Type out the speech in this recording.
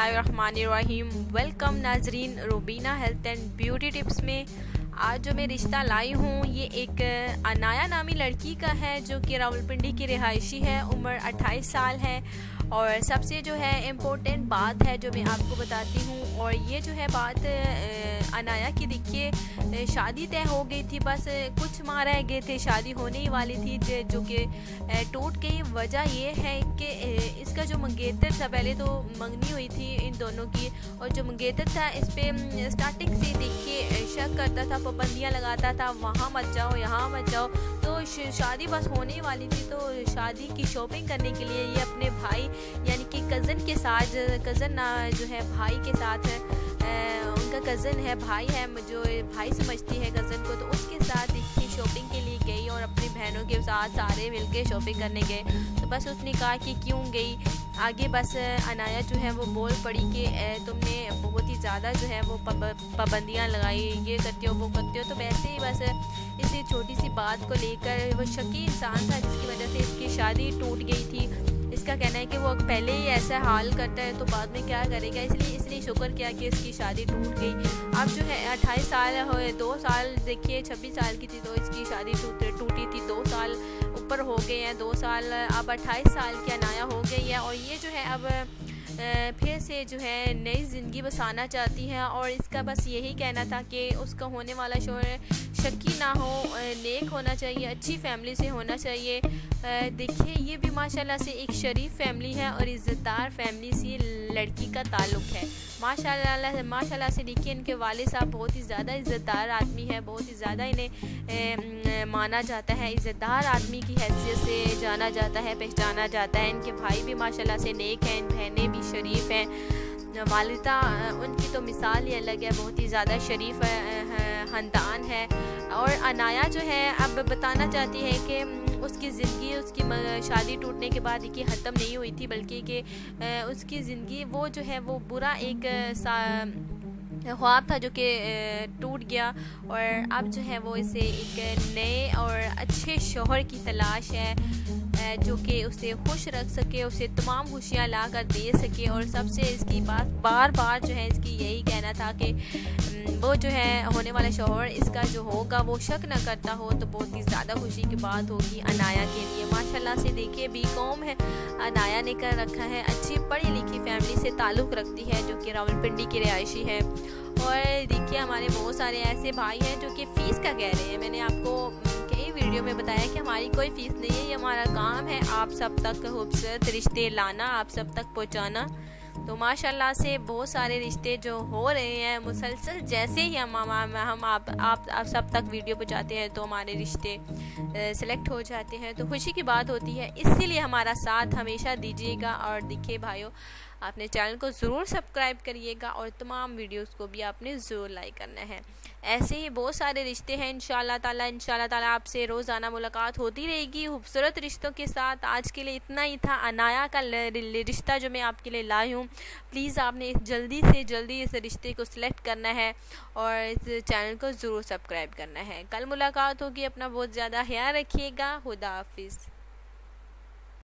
बिस्मिल्लाहिर्रहमानिर्रहीम। वेलकम नाजरीन Rubina health and beauty tips में। आज जो मैं रिश्ता लाई हूँ ये एक अनाया नामी लड़की का है जो कि रावलपिंडी की रिहायशी है। उम्र 28 साल है। और सबसे जो है इम्पोर्टेंट बात है जो मैं आपको बताती हूँ, और ये जो है बात अनाया की, देखिए शादी तय हो गई थी, बस कुछ माह रह गए थे, शादी होने ही वाली थी जो कि टूट गई। वजह ये है कि इसका जो मंगेतर था, पहले तो मंगनी हुई थी इन दोनों की, और जो मंगेतर था इस पे स्टार्टिंग से देखिए शक करता था, पाबंदियाँ लगाता था, वहाँ मत जाओ यहाँ मत जाओ। तो शादी बस होने वाली थी, तो शादी की शॉपिंग करने के लिए ये अपने भाई यानी कि कज़न के साथ, कज़न जो है भाई के साथ, उनका कज़न है, भाई है, जो भाई समझती है कज़न को, तो उसके साथ देखिए शॉपिंग के लिए गई और अपनी बहनों के साथ सारे मिलके शॉपिंग करने गए। तो बस उसने कहा कि क्यों गई। आगे बस अनाया जो है वो बोल पड़ी कि तुमने बहुत ही ज़्यादा जो है वो पाबंदियाँ लगाई, ये करते हो वो करते हो। तो वैसे ही बस इसी छोटी सी बात को लेकर वो शकी इंसान था जिसकी वजह से इसकी शादी टूट गई थी। इसका कहना है कि वो पहले ही ऐसा हाल करता है तो बाद में क्या करेगा, इसलिए शुक्र किया कि इसकी शादी टूट गई। अब जो है 28 साल हुए, 2 साल देखिए 26 साल की थी तो इसकी शादी टूटी थी, 2 साल ऊपर हो गए हैं, 2 साल, अब 28 साल की अनाया हो गई है। और ये जो है अब फिर से जो है नई ज़िंदगी बसाना चाहती है, और इसका बस यही कहना था कि उसका होने वाला शौहर शक्की ना हो, नेक होना चाहिए, अच्छी फैमिली से होना चाहिए। देखिए ये भी माशाल्लाह से एक शरीफ फैमिली है और इज़्ज़तदार फैमिली से लड़की का ताल्लुक़ है। माशाल्लाह से देखिए इनके वालिद साहब बहुत ही ज़्यादा इज़्ज़तदार आदमी है, बहुत ही ज़्यादा इन्हें माना जाता है, इज़्ज़तदार आदमी की हैसियत से जाना जाता है, पहचाना जाता है। इनके भाई भी माशाल्लाह से नेक हैं, बहनें भी शरीफ हैं, वालिदा उनकी तो मिसाल ही अलग है, बहुत ही ज़्यादा शरीफ ख़ानदान है। और अनाया जो है अब बताना चाहती है कि उसकी ज़िंदगी, उसकी शादी टूटने के बाद देखिए ख़त्म नहीं हुई थी, बल्कि कि उसकी ज़िंदगी वो जो है वो बुरा एक ख्वाब था जो कि टूट गया, और अब जो है वो इसे एक नए और अच्छे शौहर की तलाश है जो कि उसे खुश रख सके, उसे तमाम खुशियाँ ला कर दे सके। और सबसे इसकी बात बार बार जो है इसकी यही कहना था कि वो जो है होने वाला शौहर इसका जो होगा वो शक न करता हो, तो बहुत ही ज़्यादा खुशी की बात होगी अनाया के लिए। माशाल्लाह से देखिए बीकॉम है अनाया ने कर रखा है, अच्छी पढ़ी लिखी फैमिली से ताल्लुक़ रखती है जो कि रावलपिंडी की रिहायशी है। और देखिए हमारे बहुत सारे ऐसे भाई हैं जो कि फ़ीस का कह रहे हैं। मैंने आपको कई वीडियो में बताया कि हमारी कोई फ़ीस नहीं है, ये हमारा काम है आप सब तक खूबसूरत रिश्ते लाना, आप सब तक पहुंचाना। तो माशाल्लाह से बहुत सारे रिश्ते जो हो रहे हैं मुसलसल, जैसे ही हम आप सब तक वीडियो पहुंचाते हैं तो हमारे रिश्ते सेलेक्ट हो जाते हैं, तो खुशी की बात होती है। इसीलिए हमारा साथ हमेशा दीजिएगा। और देखिए भाइयों, आपने चैनल को ज़रूर सब्सक्राइब करिएगा और तमाम वीडियोस को भी आपने ज़रूर लाइक करना है। ऐसे ही बहुत सारे रिश्ते हैं इंशाल्लाह ताला आपसे रोज़ाना मुलाकात होती रहेगी खूबसूरत रिश्तों के साथ। आज के लिए इतना ही था अनाया का रिश्ता जो मैं आपके लिए लाई हूँ। प्लीज़ आपने जल्दी से जल्दी इस रिश्ते को सिलेक्ट करना है और इस चैनल को ज़रूर सब्सक्राइब करना है। कल मुलाकात होगी, अपना बहुत ज़्यादा ख्याल रखिएगा। खुदा हाफिज़।